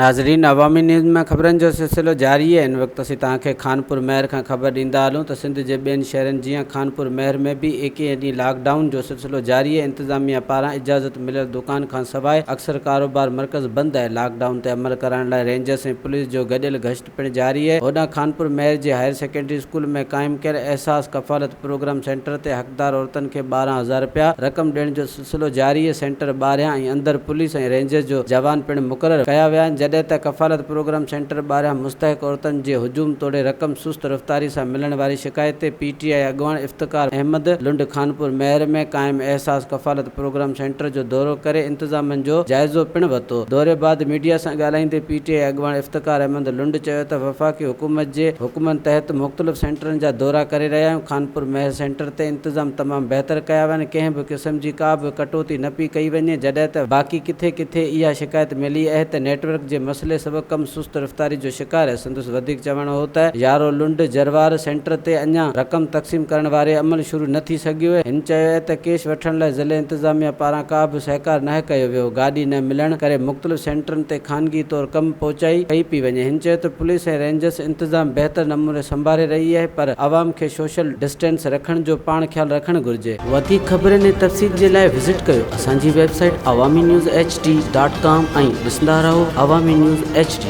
नाज़रीन, अवामी न्यूज़ में ख़बरनि जो सिलसिलो जारी है। इन वक़्तु असीं तव्हांखे खानपुर महर खां ख़बर ॾींदा हलूं त सिंध जे ॿियनि शहरनि जीअं खानपुर महर में बि 21 ॾींहं लॉकडाउन जो सिलसिलो जारी है। इंतज़ामिया पारां इजाज़त मिलियल दुकान खां सवाइ अक्सर कारोबार मर्कज़ बंदि आहे। लॉकडाउन ते अमल करण लाइ रेंजर्स ऐं पुलिस जो गॾियल गश्त पिणु जारी आहे। होॾां खानपुर महर जे हायर सेकेंडरी स्कूल में क़ाइमु कयल एहसास कफ़ालत प्रोग्राम सेंटर ते हक़दार औरतुनि खे 12,000 रुपया रक़म ॾियण जो सिलसिलो जारी आहे। सेंटर ॿाहिरियां ऐं अंदरि पुलिस ऐं रेंजर्स जो जवान पिणु मुक़ररु कया विया आहिनि। जॾहिं त कफ़ालत प्रोग्राम सेंटर ॿाहिरियां मुस्तहिक़ औरतुनि जे हुजूम तोड़े रक़म सुस्त रफ़्तारी सां मिलण वारी शिकायत ते PTI अॻवान इफ़्तिकार अहमद लुंड खानपुर महर में क़ाइमु एहसास कफ़ालत प्रोग्राम सेंटर जो दौरो करे इंतज़ामनि जो जाइज़ो पिणु वरितो। दौरे बाद मीडिया सां ॻाल्हाईंदे PTI अॻवान इफ़्तिकार अहमद लुंड चयो त वफ़ाक़ी हुकूमत जे हुकुमनि तहत मुख़्तलिफ़ सेंटरनि जा दौरा करे रहिया आहियूं। खानपुर महर सेंटर ते इंतज़ाम तमामु बहितर कया विया आहिनि। कंहिं बि क़िस्म जी का बि कटौती न पई कई वञे। जॾहिं त बाक़ी किथे किथे इहा शिकायत मिली आहे त नेटवर्क जे मसइले सबबि कम सुस्त रफ़्तारी जो शिकार आहे। संदसि वधीक चवण हो त यारो लुंड जरवार सेंटर ते अञा रक़म तक़सीम करण वारे अमल शुरू न थी सघियो आहे। हिन चयो आहे त कैश वठण लाइ ज़िले इंतज़ामिया पारां का बि सहकार न कयो वियो। गाॾी न मिलण करे मुख़्तलिफ़ सेंटरनि ते ख़ानगी तौरु कम पहुचाई कई पई वञे। हिन चयो त पुलिस ऐं रेंजर्स इंतज़ाम बहितर नमूने संभाले रही आहे, पर आवाम खे सोशल डिस्टेंस रखण जो पाण ख़्यालु रखणु घुर्जे। वधीक ख़बरनि ऐं तफ़सील जे लाइ विज़िट कयो असांजी वेबसाइट awamiNewsHD.com ऐं ॾिसंदा रहो अवामी न्यूज़ HD।